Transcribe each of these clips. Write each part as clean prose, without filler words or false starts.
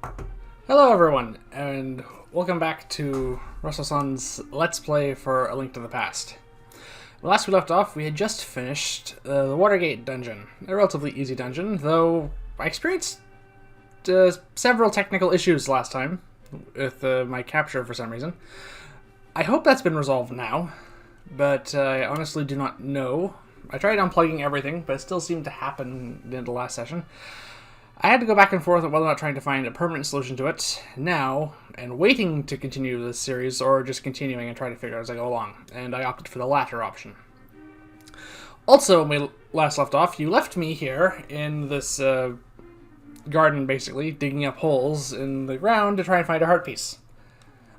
Hello everyone, and welcome back to S.A.N's Let's Play for A Link to the Past. Last we left off, we had just finished the Watergate dungeon. A relatively easy dungeon, though I experienced several technical issues last time with my capture for some reason. I hope that's been resolved now, but I honestly do not know. I tried unplugging everything, but it still seemed to happen in the last session. I had to go back and forth on whether or not trying to find a permanent solution to it now, and waiting to continue this series, or just continuing and trying to figure out as I go along, and I opted for the latter option. Also, when we last left off, you left me here in this garden, basically, digging up holes in the ground to try and find a heart piece.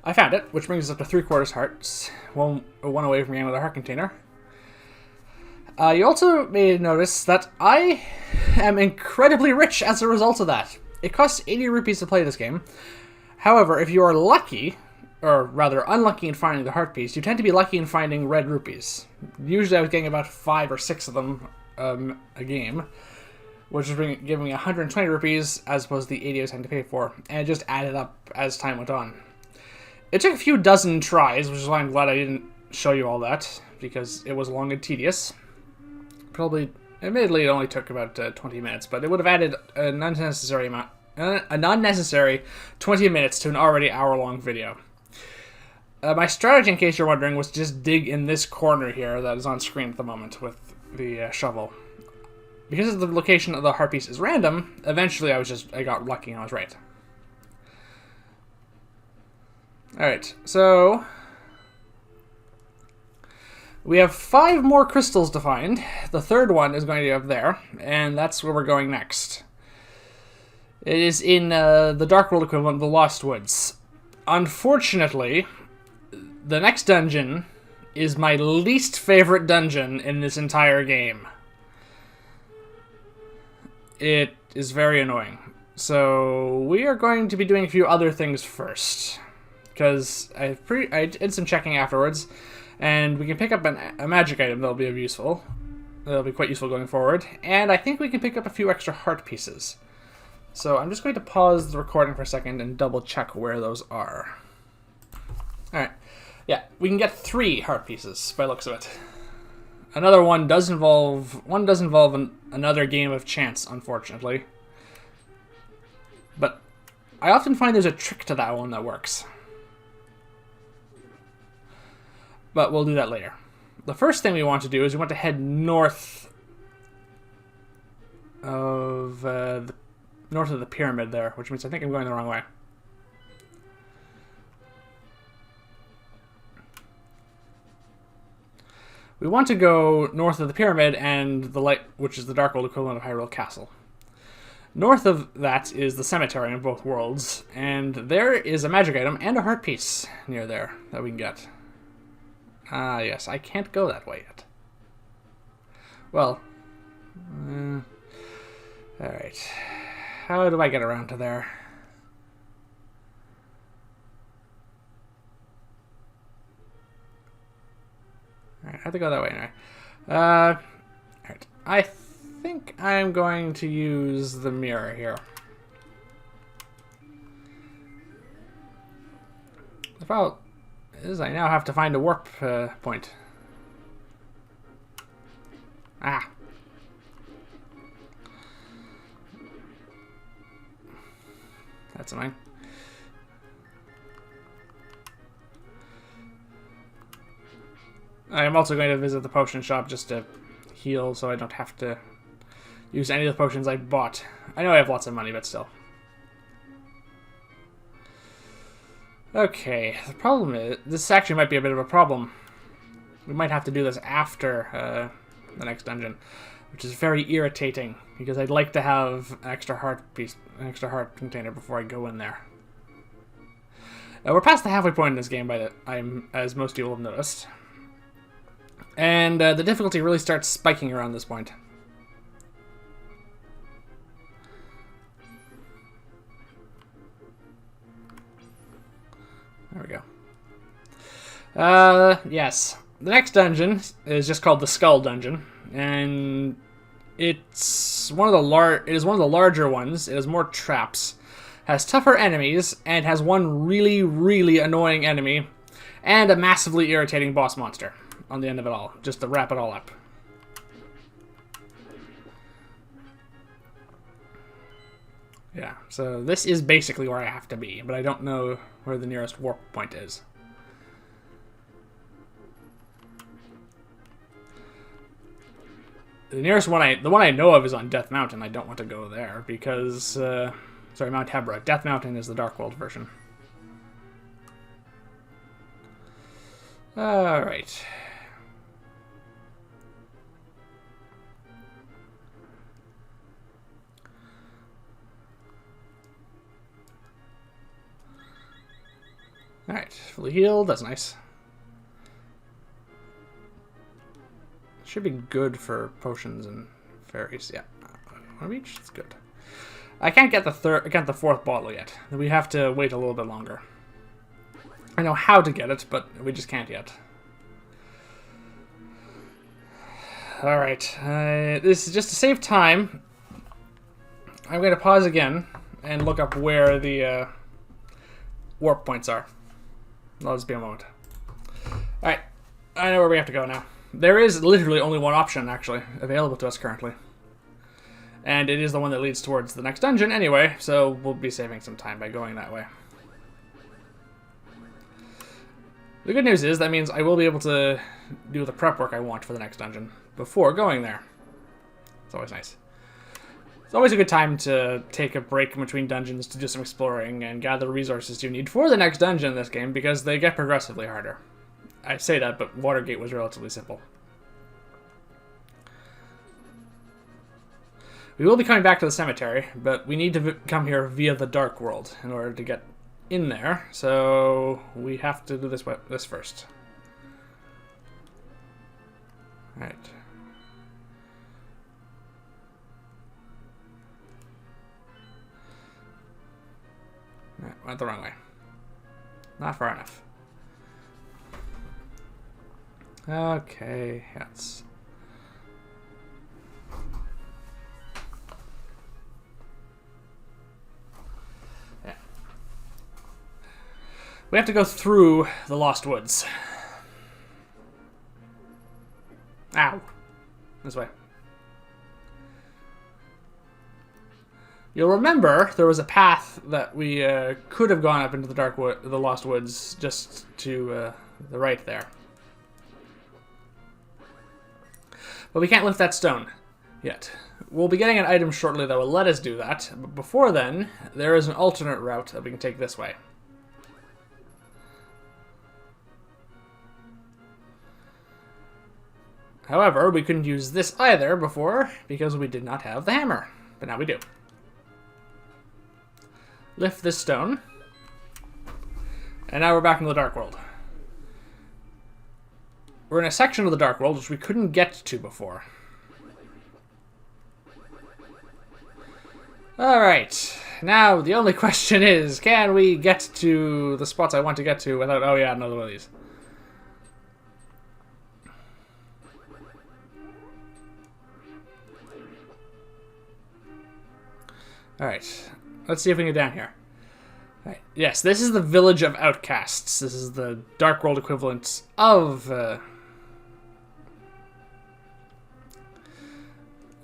I found it, which brings us up to 3/4 hearts, one away from getting another heart container. You also may notice that I am incredibly rich as a result of that. It costs 80 rupees to play this game. However, if you are lucky, or rather unlucky in finding the heart piece, you tend to be lucky in finding red rupees. Usually I was getting about 5 or 6 of them a game, which is giving me 120 rupees as opposed to the 80 I was having to pay for, and it just added up as time went on. It took a few dozen tries, which is why I'm glad I didn't show you all that, because it was long and tedious. Probably, admittedly, it only took about 20 minutes, but it would have added an unnecessary amount, an unnecessary 20 minutes to an already hour-long video. My strategy, in case you're wondering, was to just dig in this corner here that is on screen at the moment with the shovel. Because the location of the heart piece is random, eventually I got lucky and I was right. Alright, so we have 5 more crystals to find. The third one is going to be up there, and that's where we're going next. It is in the Dark World equivalent of the Lost Woods. Unfortunately, the next dungeon is my least favorite dungeon in this entire game. It is very annoying. So we are going to be doing a few other things first, because I did some checking afterwards. And we can pick up a magic item that'll be useful. That'll be quite useful going forward. And I think we can pick up a few extra heart pieces. So I'm just going to pause the recording for a second and double check where those are. Alright. Yeah, we can get 3 heart pieces by the looks of it. Another one does involve another game of chance, unfortunately. But I often find there's a trick to that one that works. But we'll do that later. The first thing we want to do is we want to head north of the pyramid there, which means I think I'm going the wrong way. We want to go north of the pyramid and the light, which is the Dark World equivalent of Hyrule Castle. North of that is the cemetery in both worlds, and there is a magic item and a heart piece near there that we can get. Yes, I can't go that way yet. Well, alright. How do I get around to there? Alright, I have to go that way anyway. Alright. I think I'm going to use the mirror here. The problem is I now have to find a warp point. Ah. That's annoying. I am also going to visit the potion shop just to heal so I don't have to use any of the potions I bought. I know I have lots of money, but still. Okay, the problem is, this actually might be a bit of a problem. We might have to do this after the next dungeon, which is very irritating, because I'd like to have an extra heart container before I go in there. We're past the halfway point in this game, as most people have noticed. And the difficulty really starts spiking around this point. There we go. Yes. The next dungeon is just called the Skull Dungeon, and it is one of the larger ones. It has more traps. has tougher enemies, and has one really, really annoying enemy, and a massively irritating boss monster on the end of it all, just to wrap it all up. Yeah, so this is basically where I have to be, but I don't know where the nearest warp point is. The nearest one, the one I know of is on Death Mountain. I don't want to go there because, sorry, Mount Hebra. Death Mountain is the Dark World version. All right. All right, fully healed. That's nice. Should be good for potions and fairies. Yeah, one of each. That's good. I can't get the fourth bottle yet. We have to wait a little bit longer. I know how to get it, but we just can't yet. All right, this is just to save time. I'm going to pause again and look up where the warp points are. I'll just be a moment. All right, I know where we have to go now. There is literally only one option, actually, available to us currently. And it is the one that leads towards the next dungeon anyway, so we'll be saving some time by going that way. The good news is that means I will be able to do the prep work I want for the next dungeon before going there. It's always nice. It's always a good time to take a break in between dungeons to do some exploring and gather resources you need for the next dungeon in this game, because they get progressively harder. I say that, but Watergate was relatively simple. We will be coming back to the cemetery, but we need to come here via the Dark World in order to get in there, so we have to do this first. Alright. Went the wrong way. Not far enough. Okay, yes. Yeah. We have to go through the Lost Woods. Ow. This way. You'll remember there was a path that we could have gone up into the Lost Woods just to the right there. But we can't lift that stone yet. We'll be getting an item shortly that will let us do that. But before then, there is an alternate route that we can take this way. However, we couldn't use this either before because we did not have the hammer. But now we do. Lift this stone. And now we're back in the Dark World. We're in a section of the Dark World which we couldn't get to before. Alright. Now, the only question is, can we get to the spots I want to get to without... Oh yeah, another one of these. Alright. Let's see if we can get down here. Right. Yes, this is the Village of Outcasts. This is the Dark World equivalent of...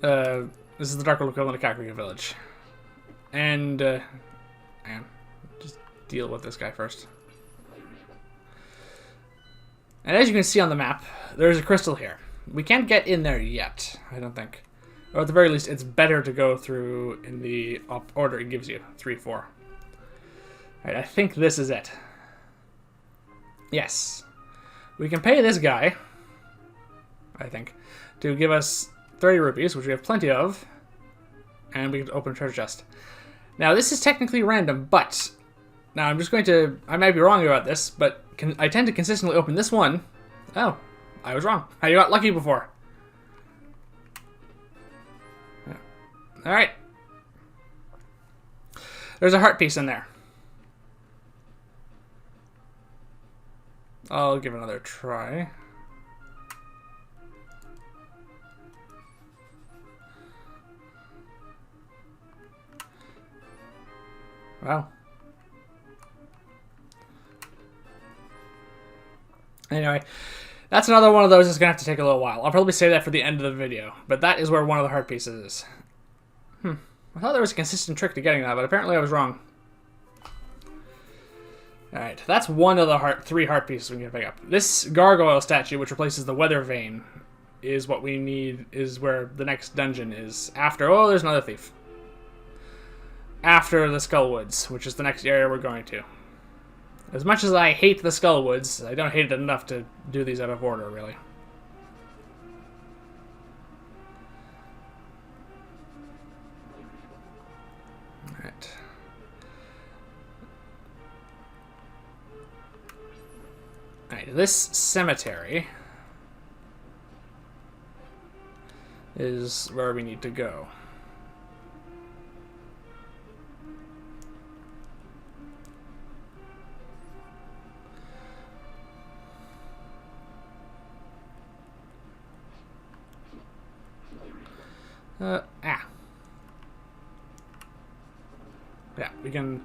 this is the Dark World equivalent of Kakariko Village. And, hang on. Just deal with this guy first. And as you can see on the map, there's a crystal here. We can't get in there yet, I don't think. Or at the very least, it's better to go through in the order it gives you. 3, 4. Alright, I think this is it. Yes. We can pay this guy, I think, to give us 30 rupees, which we have plenty of, and we can open a treasure chest. Now, this is technically random, but... Now, I'm just going to... I might be wrong about this, but I tend to consistently open this one. Oh, I was wrong. I got lucky before. Yeah. Alright. There's a heart piece in there. I'll give it another try. Wow. Anyway, that's another one of those that's going to have to take a little while. I'll probably save that for the end of the video, but that is where one of the heart pieces is. I thought there was a consistent trick to getting that, but apparently I was wrong. Alright, that's one of the three heart pieces we can pick up. This gargoyle statue, which replaces the weather vane, is what we need, is where the next dungeon is. After, oh, there's another thief. After the Skull Woods, which is the next area we're going to. As much as I hate the Skull Woods, I don't hate it enough to do these out of order, really. Alright. Alright, this cemetery is where we need to go. Yeah, we can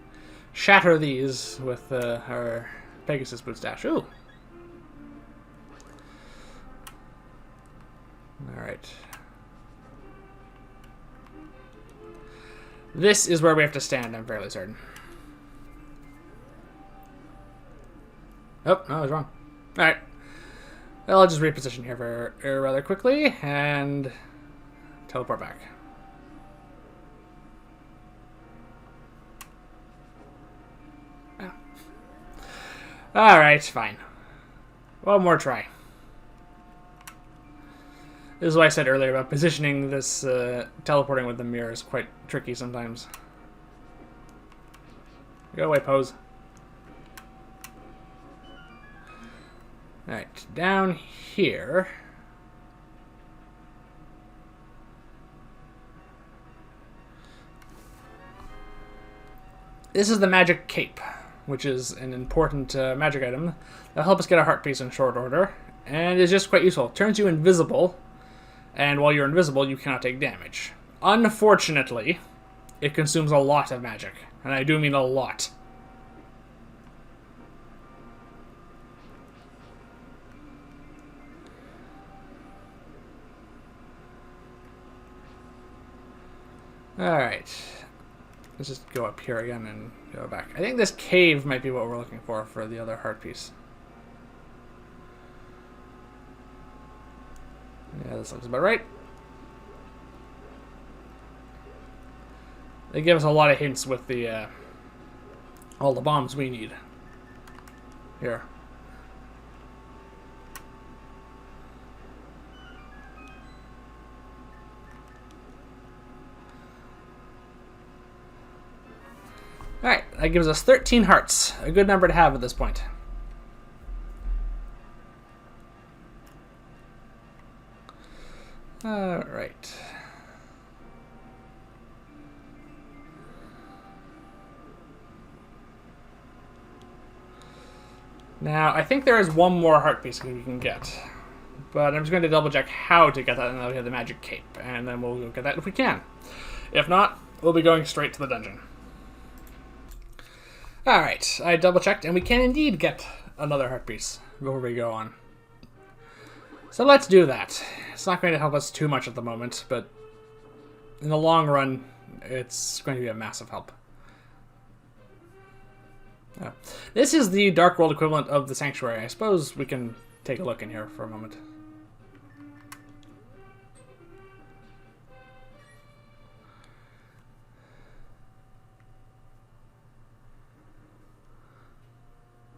shatter these with our Pegasus boot stash. Ooh. Alright. This is where we have to stand, I'm fairly certain. Oh, no, I was wrong. Alright. Well, I'll just reposition here for rather quickly and teleport back. Oh. Alright, fine. One more try. This is what I said earlier about positioning this teleporting with the mirror is quite tricky sometimes. Go away, pose. Alright, down here. This is the magic cape, which is an important magic item that'll help us get a heart piece in short order, and is just quite useful. It turns you invisible, and while you're invisible, you cannot take damage. Unfortunately, it consumes a lot of magic, and I do mean a lot. Alright. Let's just go up here again and go back. I think this cave might be what we're looking for the other heart piece. Yeah, this looks about right. They give us a lot of hints with the all the bombs we need. Here. Alright, that gives us 13 hearts. A good number to have at this point. Alright. Now, I think there is one more heart piece we can get. But I'm just going to double check how to get that, and then we have the magic cape. And then we'll go get that if we can. If not, we'll be going straight to the dungeon. Alright, I double checked, and we can indeed get another heart piece before we go on. So let's do that. It's not going to help us too much at the moment, but in the long run, it's going to be a massive help. Oh. This is the Dark World equivalent of the Sanctuary. I suppose we can take a look in here for a moment.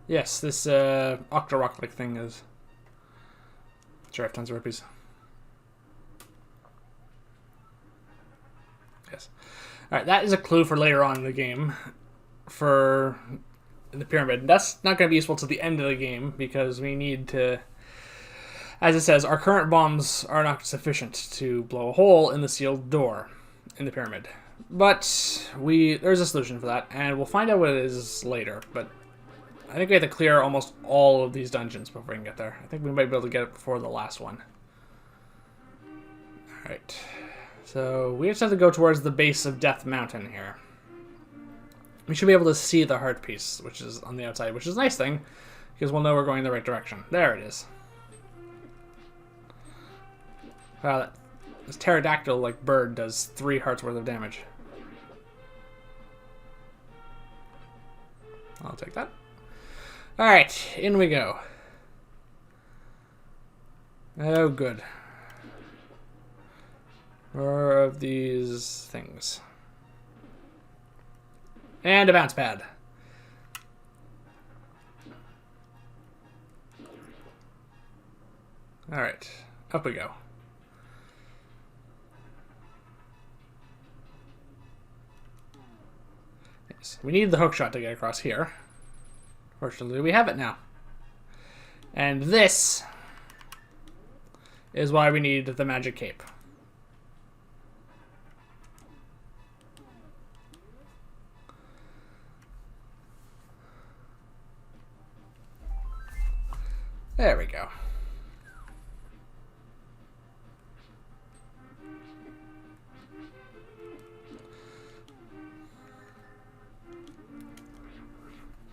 Yes, this Octorok-like thing is... Sure, I have tons of rupees. Yes. Alright, that is a clue for later on in the game for the pyramid. That's not going to be useful to the end of the game because we need to... As it says, our current bombs are not sufficient to blow a hole in the sealed door in the pyramid. But there's a solution for that, and we'll find out what it is later, but... I think we have to clear almost all of these dungeons before we can get there. I think we might be able to get it before the last one. Alright. So, we just have to go towards the base of Death Mountain here. we should be able to see the heart piece, which is on the outside, which is a nice thing, because we'll know we're going in the right direction. There it is. Wow, this pterodactyl, like, bird does 3 hearts worth of damage. I'll take that. Alright, in we go. Oh, good. More of these things. And a bounce pad. Alright, up we go. Yes, we need the hook shot to get across here. Fortunately, we have it now. And this is why we need the magic cape. There we go.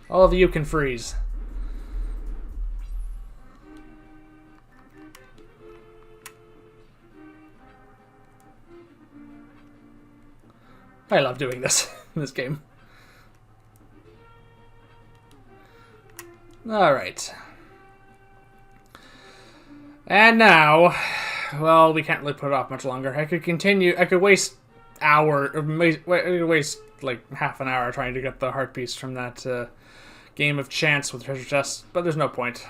All of you can freeze. I love doing this in this game. Alright. And now, well, we can't really put it off much longer. I could continue, I could waste waste like half an hour trying to get the heart piece from that game of chance with treasure chests, but there's no point.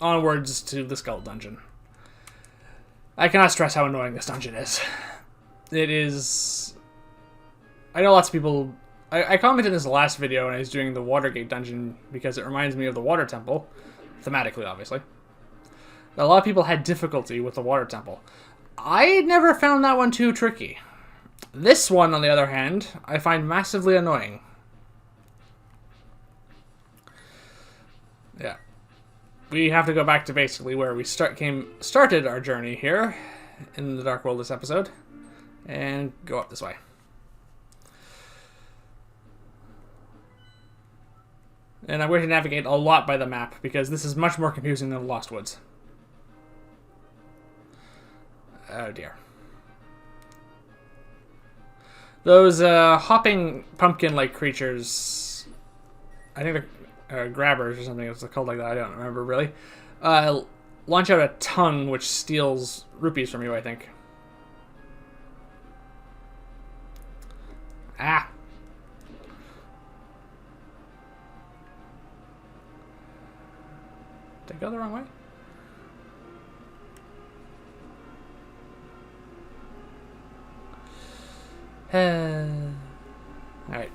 Onwards to the skull dungeon. I cannot stress how annoying this dungeon is. It is... I know lots of people... I commented in this last video when I was doing the Watergate dungeon because it reminds me of the Water Temple. Thematically, obviously. A lot of people had difficulty with the Water Temple. I never found that one too tricky. This one, on the other hand, I find massively annoying. Yeah. We have to go back to basically where we started our journey here in the Dark World this episode. And go up this way. And I'm going to navigate a lot by the map because this is much more confusing than the Lost Woods. Oh dear. Those hopping pumpkin-like creatures, I think they're grabbers or something, it's called like that, I don't remember really, launch out a tongue which steals rupees from you, I think. Ah! Did I go the wrong way? Alright.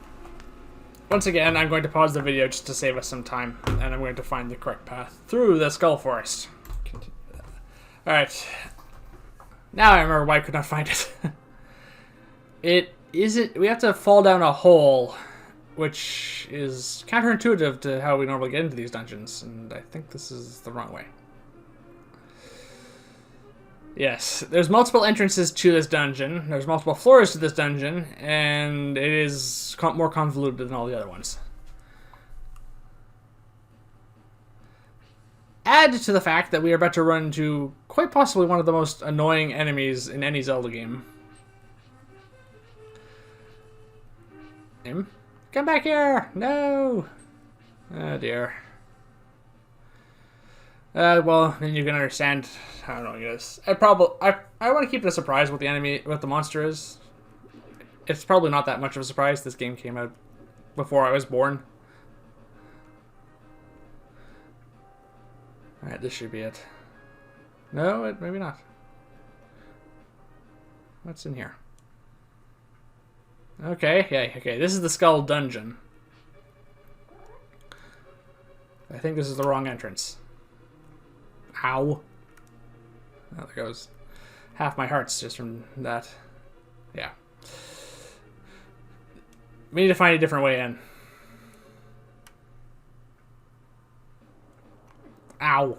Once again, I'm going to pause the video just to save us some time, and I'm going to find the correct path through the Skull Forest. Alright. Now I remember why I could not find it. We have to fall down a hole, which is counterintuitive to how we normally get into these dungeons, and I think this is the wrong way. Yes, there's multiple entrances to this dungeon, there's multiple floors to this dungeon, and it is more convoluted than all the other ones. Add to the fact that we are about to run into quite possibly one of the most annoying enemies in any Zelda game. Him? Come back here! No! Oh dear. Well, then you can understand. I don't know, I guess. I want to keep it a surprise what the enemy, what the monster is. It's probably not that much of a surprise. This game came out before I was born. Alright, this should be it. No, maybe not. What's in here? Okay, yeah, okay. This is the Skull Dungeon. I think this is the wrong entrance. Ow. Oh, there goes half my hearts just from that. Yeah. We need to find a different way in. Ow.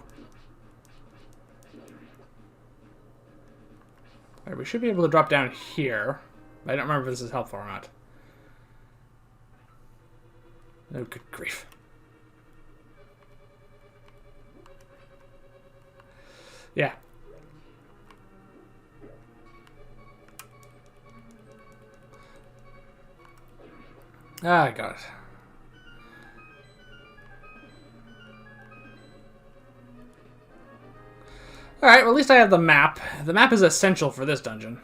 Alright, we should be able to drop down here. I don't remember if this is helpful or not. Oh, good grief. Yeah. Ah, I got it. Alright, well at least I have the map. The map is essential for this dungeon.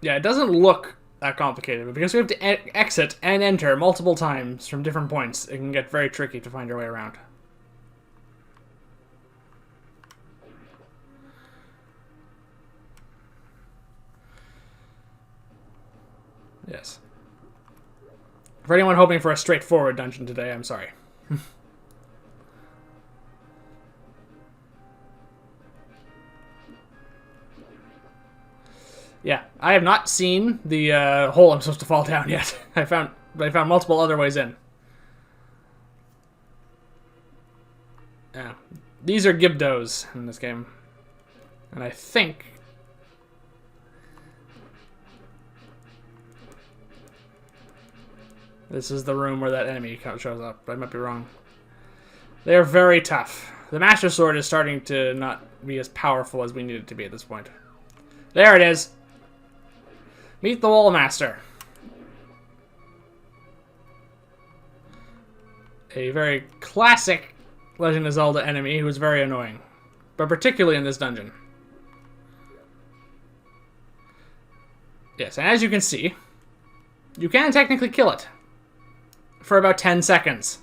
Yeah, it doesn't look that complicated, but because we have to exit and enter multiple times from different points, it can get very tricky to find your way around. Yes. For anyone hoping for a straightforward dungeon today, I'm sorry. Yeah, I have not seen the hole I'm supposed to fall down yet. I found multiple other ways in. Yeah, these are Gibdos in this game, and I think this is the room where that enemy shows up. I might be wrong. They are very tough. The Master Sword is starting to not be as powerful as we need it to be at this point. There it is. Meet the Wall Master. A very classic Legend of Zelda enemy who is very annoying. But particularly in this dungeon. Yes, and as you can see, you can technically kill it. For about 10 seconds.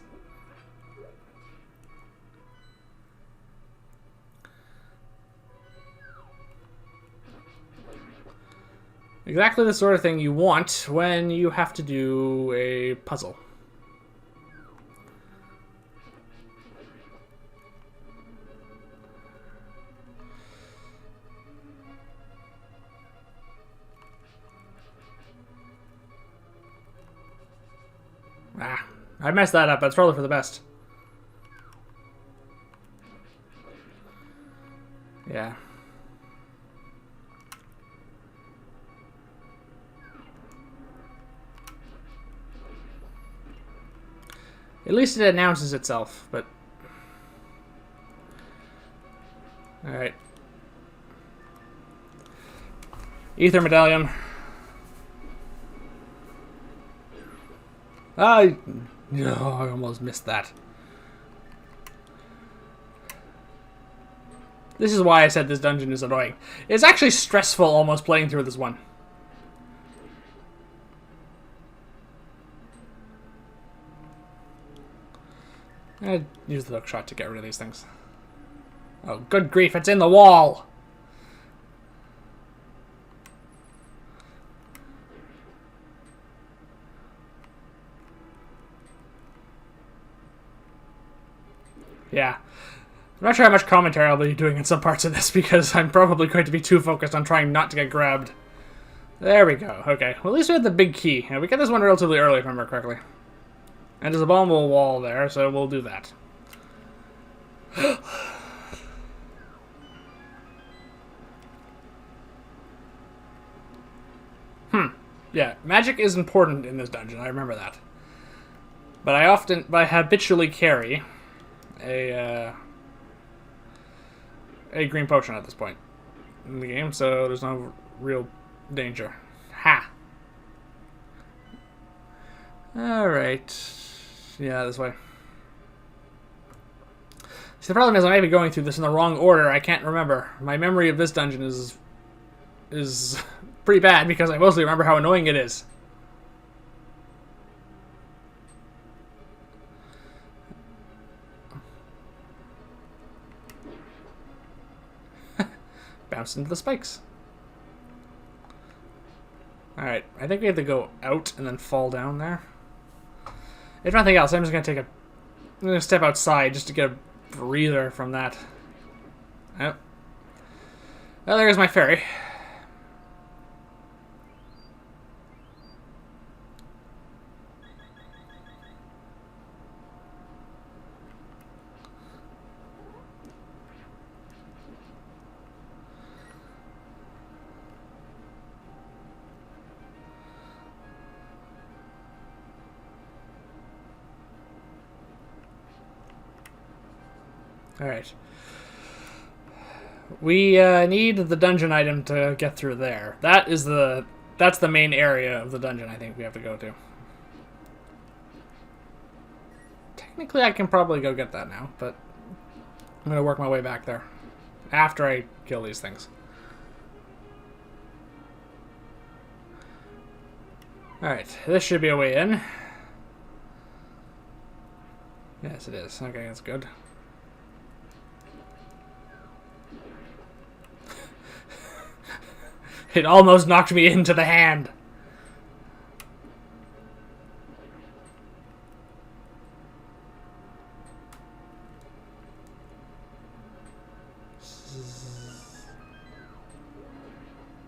Exactly the sort of thing you want when you have to do a puzzle. Ah, I messed that up. That's probably for the best. Yeah. At least it announces itself, but... Alright. Ether Medallion. I almost missed that. This is why I said this dungeon is annoying. It's actually stressful almost playing through this one. I'd use the hook shot to get rid of these things. Oh, good grief, it's in the wall! Yeah. I'm not sure how much commentary I'll be doing in some parts of this because I'm probably going to be too focused on trying not to get grabbed. There we go. Okay. Well, at least we had the big key. And we got this one relatively early, if I remember correctly. And there's a abominable wall there, so we'll do that. Yeah, magic is important in this dungeon. I remember that. But I habitually carry a green potion at this point in the game, so there's no real danger. Ha! Alright. Yeah, this way. See, the problem is I might be going through this in the wrong order. I can't remember. My memory of this dungeon is pretty bad because I mostly remember how annoying it is. Bounce into the spikes. Alright, I think we have to go out and then fall down there. If nothing else, I'm going to step outside just to get a breather from that. Oh. Well, there's my ferry. Alright. We need the dungeon item to get through there. That's the main area of the dungeon I think we have to go to. Technically, I can probably go get that now, but I'm going to work my way back there after I kill these things. Alright, this should be a way in. Yes, it is. Okay, that's good. It almost knocked me into the hand.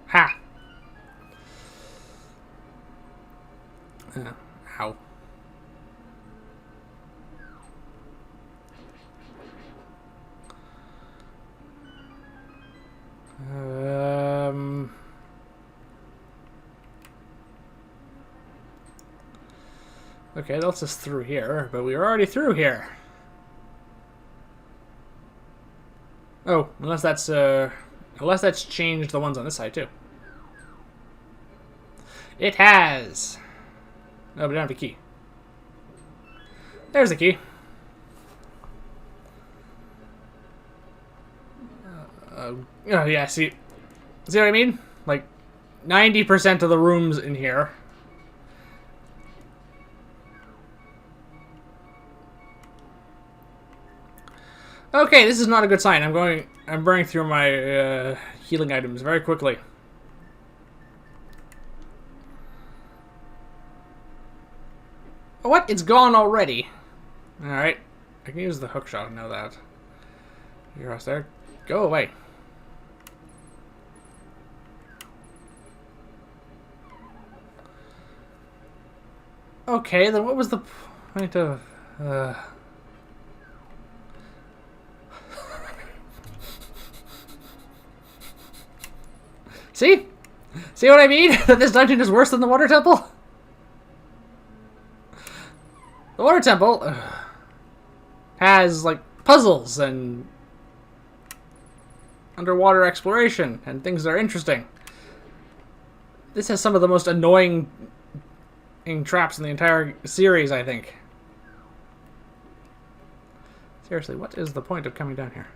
Ha! Ow. Okay, that's us through here, but we were already through here. Oh, unless that's changed the ones on this side too. It has. Oh, we don't have a key. There's the key. Oh yeah, see what I mean? Like 90% of the rooms in here. Okay, this is not a good sign. I'm burning through my healing items very quickly. What? It's gone already. Alright. I can use the hook shot, I know that. You're us there. Go away. Okay, then what was the point of... See? See what I mean? That this dungeon is worse than the water temple? The water temple has, like, puzzles and underwater exploration and things that are interesting. This has some of the most annoying traps in the entire series, I think. Seriously, what is the point of coming down here?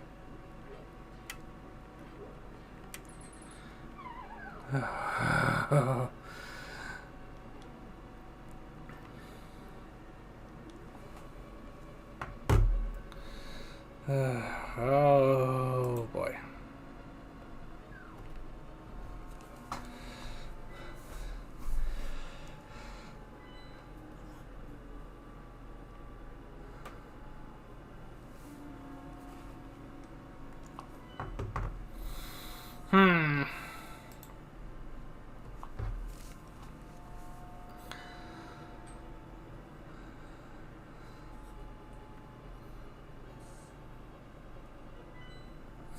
Oh boy.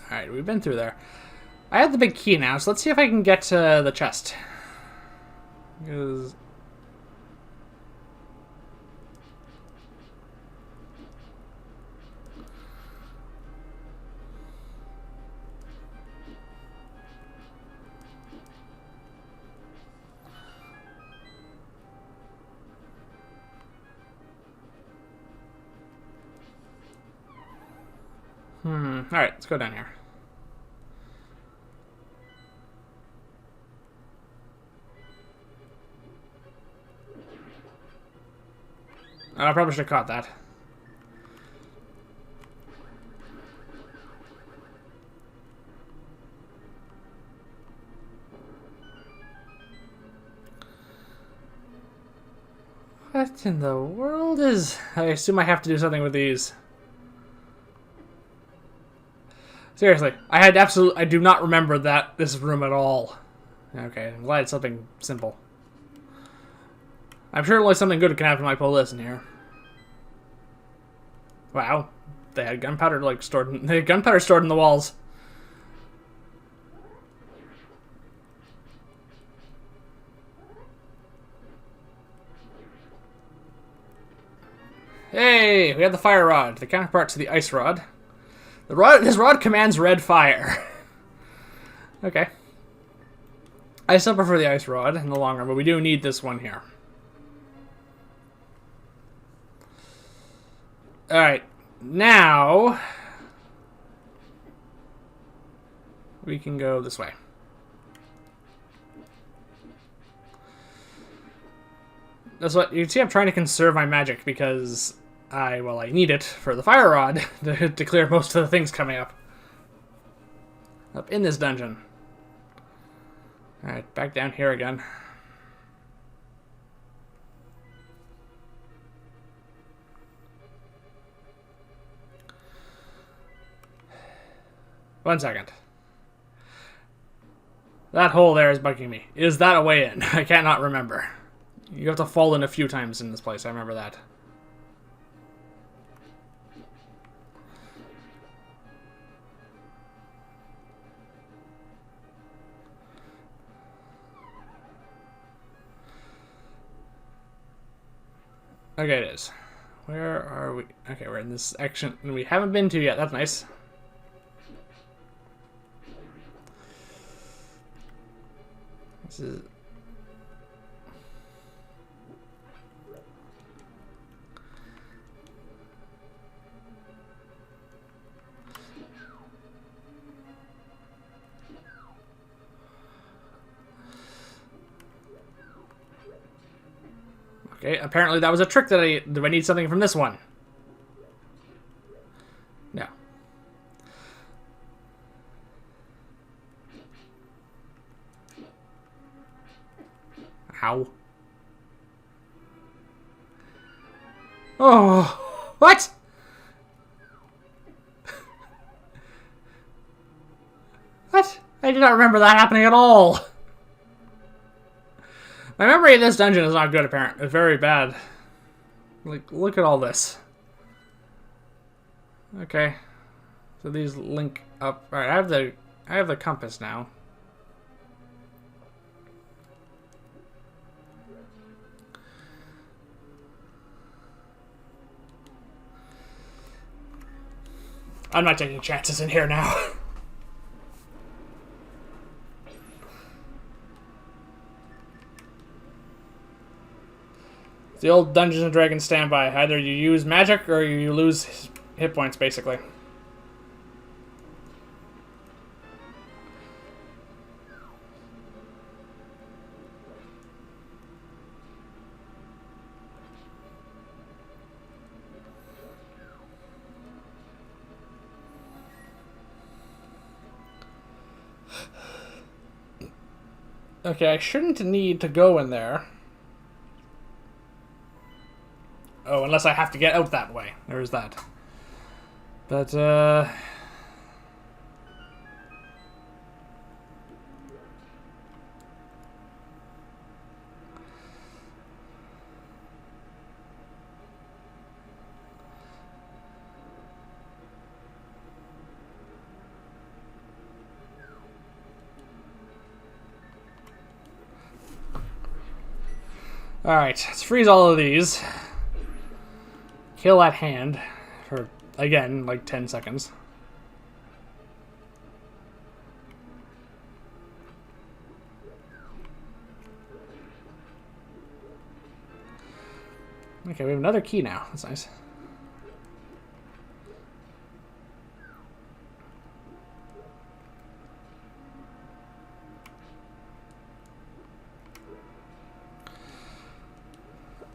Alright, we've been through there. I have the big key now, so let's see if I can get to the chest. Because... Alright, let's go down here. I probably should have caught that. What in the world is... I assume I have to do something with these. Seriously, I do not remember this room at all. Okay, I'm glad it's something simple. I'm sure only something good can happen when I pull this in here. Wow, they had gunpowder stored in the walls. Hey, we have the fire rod, the counterpart to the ice rod. This rod commands red fire. Okay. I still prefer the ice rod in the long run, but we do need this one here. Alright. Now we can go this way. That's what you see. I'm trying to conserve my magic because I need it for the fire rod to clear most of the things coming up in this dungeon. All right, back down here again. One second. That hole there is bugging me. Is that a way in? I cannot remember. You have to fall in a few times in this place. I remember that. Okay, it is. Where are we? Okay, we're in this section we haven't been to yet. That's nice. This is... Okay, apparently that was a trick that do I need something from this one? No. Ow. Oh, what? What? I did not remember that happening at all. My memory of this dungeon is not good, apparently. It's very bad. Like, look at all this. Okay. So these link up. Alright, I have the compass now. I'm not taking chances in here now. The old Dungeons and Dragons standby. Either you use magic or you lose hit points, basically. Okay, I shouldn't need to go in there. Oh, unless I have to get out that way. There's that. But, alright, let's freeze all of these. Kill that hand for, again, like 10 seconds. Okay, we have another key now. That's nice.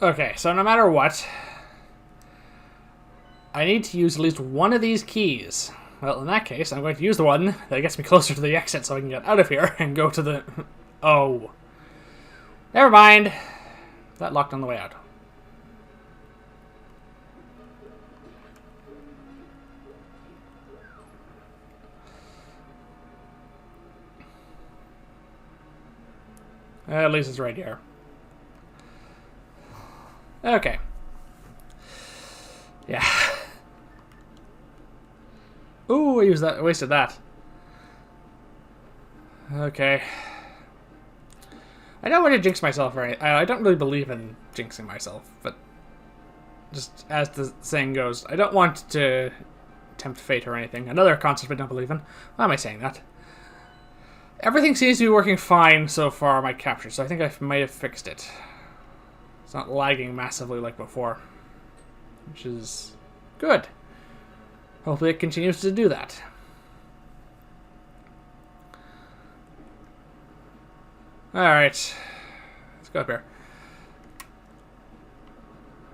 Okay, so no matter what, I need to use at least one of these keys. Well, in that case, I'm going to use the one that gets me closer to the exit so I can get out of here and go to the... Oh. Never mind. That locked on the way out. At least it's right here. Okay. Yeah. Ooh, I used that. I wasted that. Okay. I don't want to jinx myself or anything. I don't really believe in jinxing myself, but just as the saying goes, I don't want to tempt fate or anything. Another concept I don't believe in. Why am I saying that? Everything seems to be working fine so far on my capture, so I think I might have fixed it. It's not lagging massively like before, which is good. Hopefully it continues to do that. Alright. Let's go up here.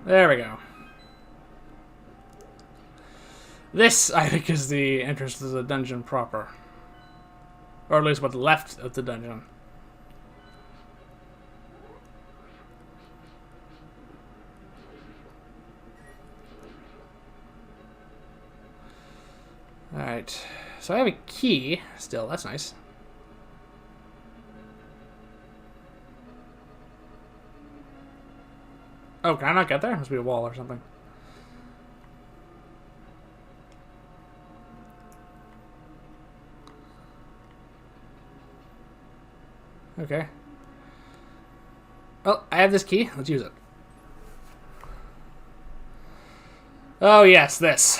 There we go. This, I think, is the entrance to the dungeon proper. Or at least what's left of the dungeon. Alright. So I have a key still. That's nice. Oh, can I not get there? Must be a wall or something. Okay. Oh, I have this key. Let's use it. Oh, yes, this.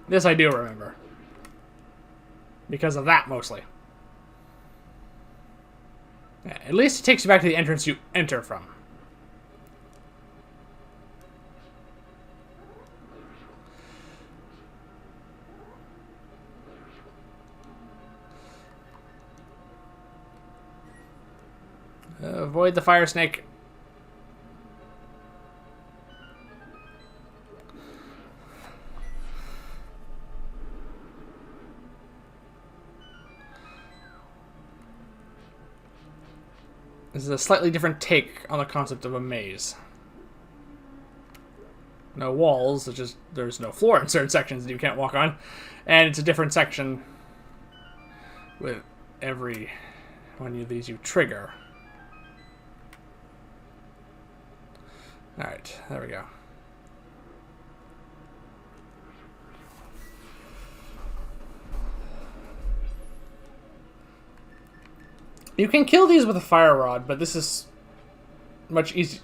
This I do remember. Because of that, mostly. Yeah, at least it takes you back to the entrance you enter from. Avoid the fire snake. This is a slightly different take on the concept of a maze. No walls, it's just there's no floor in certain sections that you can't walk on. And it's a different section with every one of these you trigger. Alright, there we go. You can kill these with a fire rod, but this is much easier.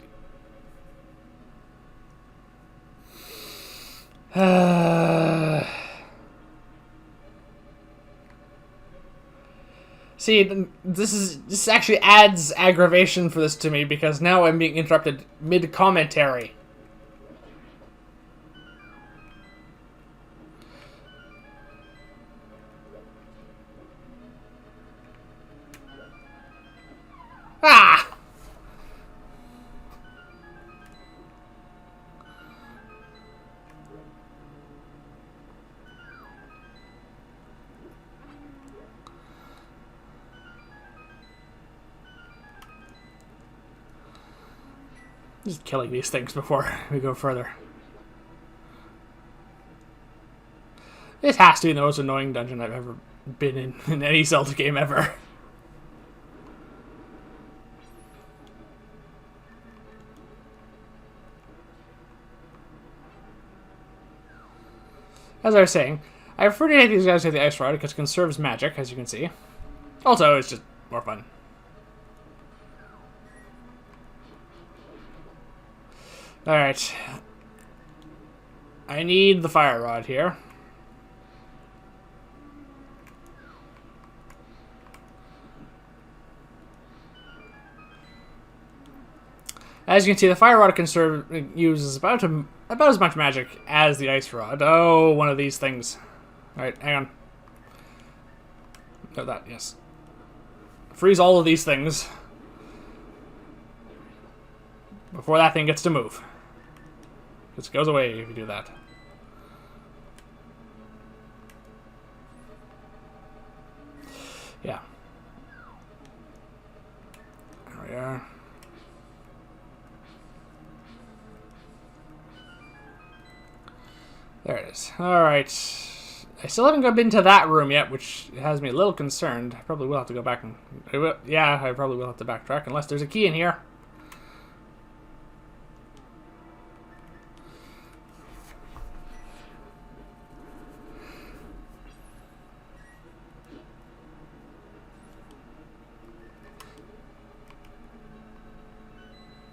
See, this actually adds aggravation for this to me because now I'm being interrupted mid-commentary. Ah! Just killing these things before we go further. This has to be the most annoying dungeon I've ever been in any Zelda game ever. As I was saying, I prefer to take these guys to the ice rod because it conserves magic, as you can see. Also, it's just more fun. Alright. I need the fire rod here. As you can see, the fire rod uses about as much magic as the ice rod. Oh, one of these things. Alright, hang on. No, that, yes. Freeze all of these things before that thing gets to move. Just goes away if you do that. Yeah. There we are. There it is. Alright. I still haven't been to that room yet, which has me a little concerned. I probably will have to go back and... Yeah, I probably will have to backtrack, unless there's a key in here.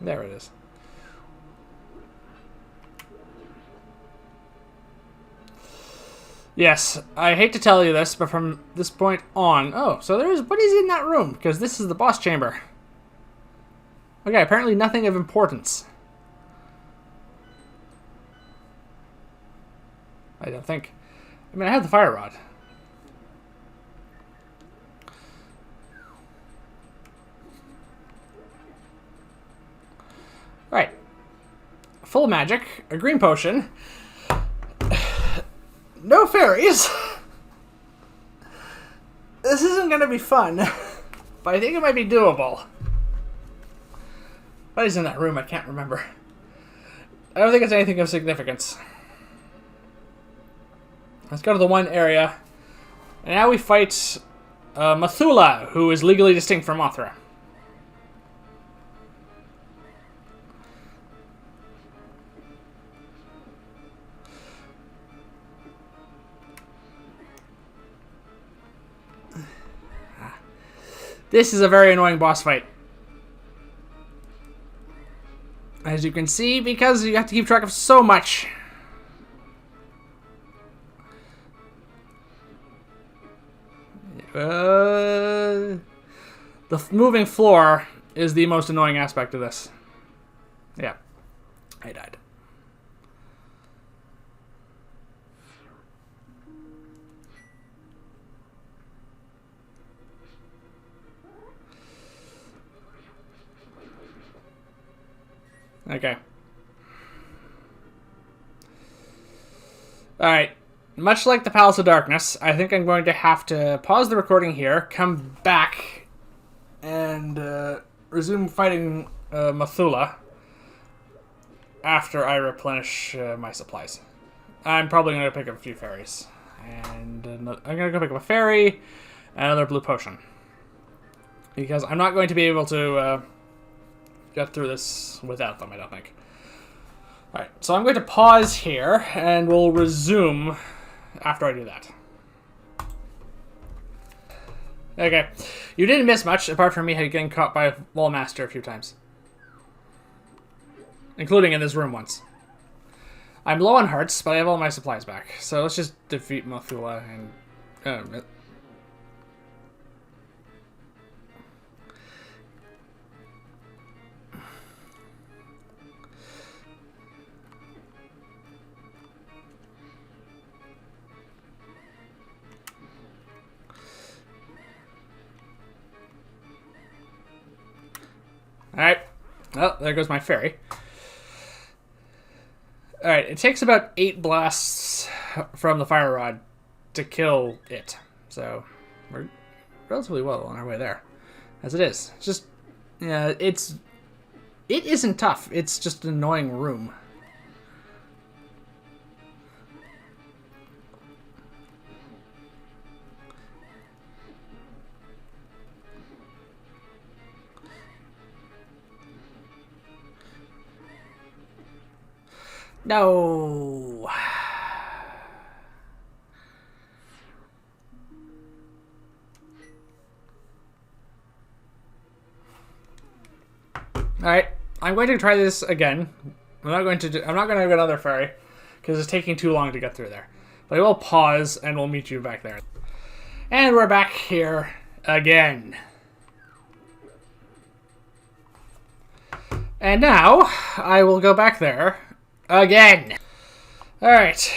There it is. Yes, I hate to tell you this, but from this point on... Oh, so there's... What is in that room? Because this is the boss chamber. Okay, apparently nothing of importance. I don't think. I mean, I have the fire rod. Right. Full magic, a green potion. No fairies. This isn't going to be fun, but I think it might be doable. What is in that room? I can't remember. I don't think it's anything of significance. Let's go to the one area. And now we fight Mathula, who is legally distinct from Mothra. This is a very annoying boss fight. As you can see, because you have to keep track of so much. The moving floor is the most annoying aspect of this. Yeah, I died. Okay. Alright. Much like the Palace of Darkness, I think I'm going to have to pause the recording here, come back, and resume fighting Mathula after I replenish my supplies. I'm probably going to pick up a few fairies. And I'm going to go pick up a fairy and another blue potion. Because I'm not going to be able to get through this without them, I don't think. Alright, so I'm going to pause here, and we'll resume after I do that. Okay, you didn't miss much, apart from me getting caught by a wall master a few times. Including in this room once. I'm low on hearts, but I have all my supplies back. So let's just defeat Mathula and... Alright. Well, there goes my fairy. Alright, it takes about 8 blasts from the fire rod to kill it. So, we're relatively well on our way there. As it is. It's just, yeah, it isn't tough. It's just an annoying room. No. Alright, I'm going to try this again. I'm not going to get another fairy, because it's taking too long to get through there. But I will pause, and we'll meet you back there. And we're back here again. And now, I will go back there again. Alright.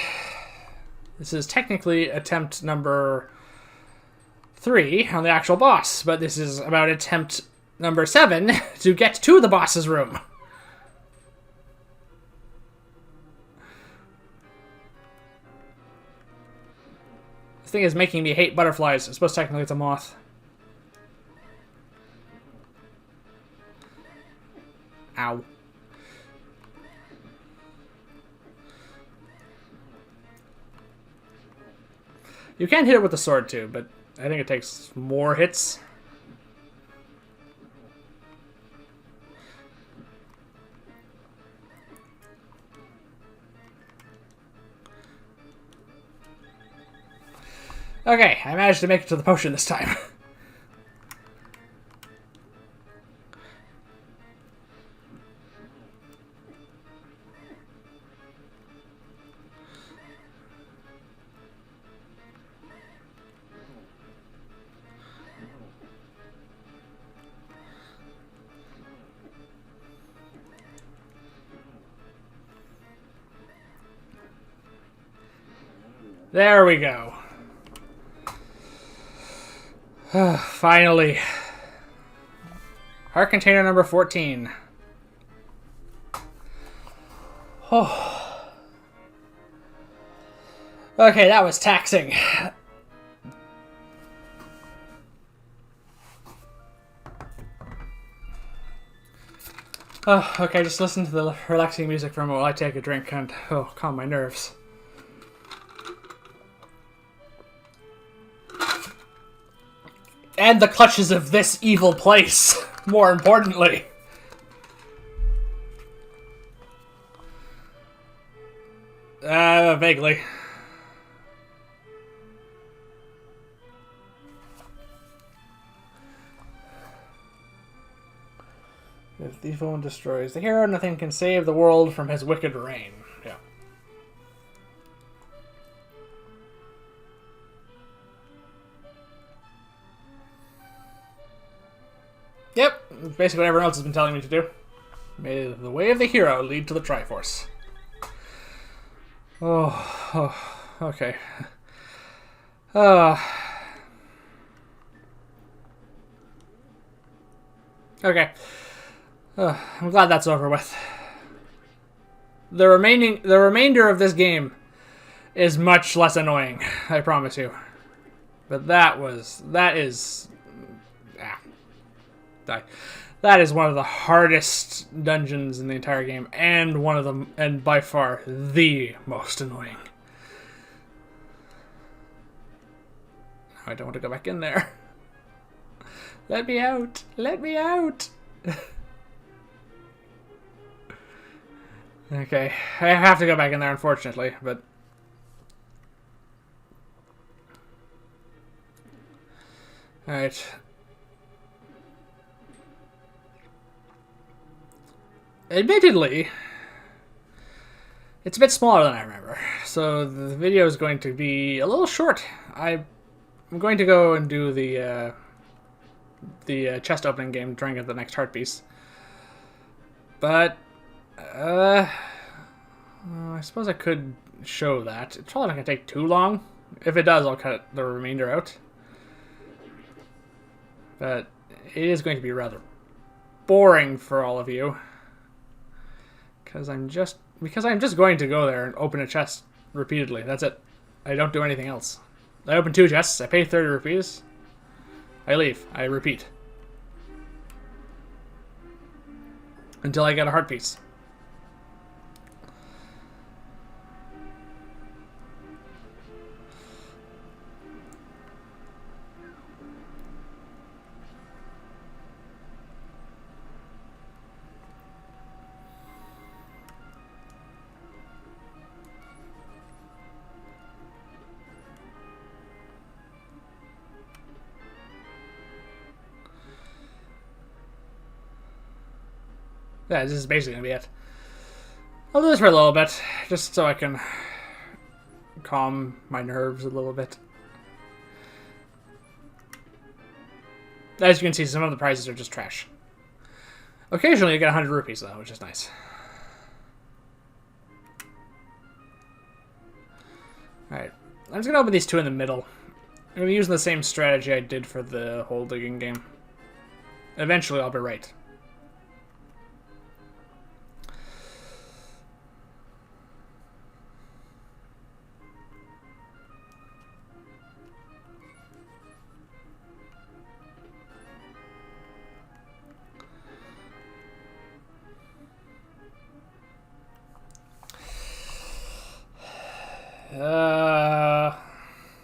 This is technically attempt number 3 on the actual boss, but this is about attempt number 7 to get to the boss's room. This thing is making me hate butterflies. I suppose technically it's a moth. Ow. You can hit it with the sword too, but I think it takes more hits. Okay, I managed to make it to the potion this time. There we go. Finally. Heart container number 14. Oh. Okay, that was taxing. Oh, okay, just listen to the relaxing music for a moment while I take a drink and calm my nerves. And the clutches of this evil place, more importantly. Vaguely. If the evil one destroys the hero, nothing can save the world from his wicked reign. Yeah. Yep, basically what everyone else has been telling me to do. May the way of the hero lead to the Triforce. Okay. Okay. I'm glad that's over with. The remainder of this game is much less annoying, I promise you. But that is one of the hardest dungeons in the entire game, and by far the most annoying. I don't want to go back in there. Let me out! Let me out! Okay, I have to go back in there, unfortunately, but... Alright. Admittedly, it's a bit smaller than I remember, so the video is going to be a little short. I'm going to go and do the chest opening game, trying to get the next heart piece. But, I suppose I could show that. It's probably not going to take too long. If it does, I'll cut the remainder out. But it is going to be rather boring for all of you. Because I'm just going to go there and open a chest repeatedly. That's it. I don't do anything else. I open 2 chests, I pay 30 rupees. I leave. I repeat. Until I get a heart piece. Yeah, this is basically going to be it. I'll do this for a little bit, just so I can calm my nerves a little bit. As you can see, some of the prizes are just trash. Occasionally you get 100 rupees, though, which is nice. Alright, I'm just going to open these 2 in the middle. I'm going to be using the same strategy I did for the hole digging game. Eventually I'll be right.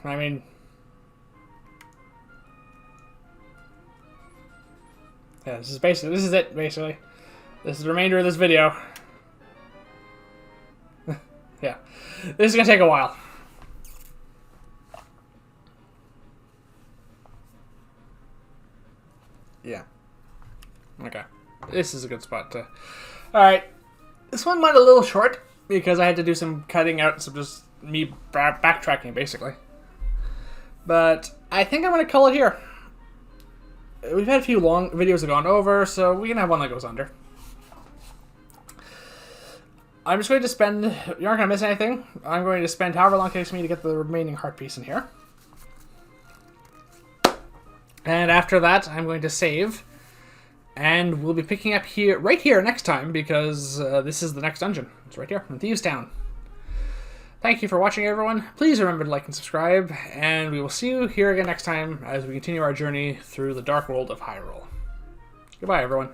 I mean, yeah, this is it, basically. This is the remainder of this video. Yeah, this is gonna take a while. Yeah. Okay, this is a good spot to... Alright, this one went a little short because I had to do some cutting out, some just me backtracking, basically. But I think I'm going to call it here. We've had a few long videos that have gone over, so we can have one that goes under. I'm just going to spend... You aren't going to miss anything. I'm going to spend however long it takes me to get the remaining heart piece in here. And after that, I'm going to save. And we'll be picking up here, right here next time, because this is the next dungeon. It's right here in Thieves Town. Thank you for watching, everyone. Please remember to like and subscribe, and we will see you here again next time as we continue our journey through the dark world of Hyrule. Goodbye, everyone.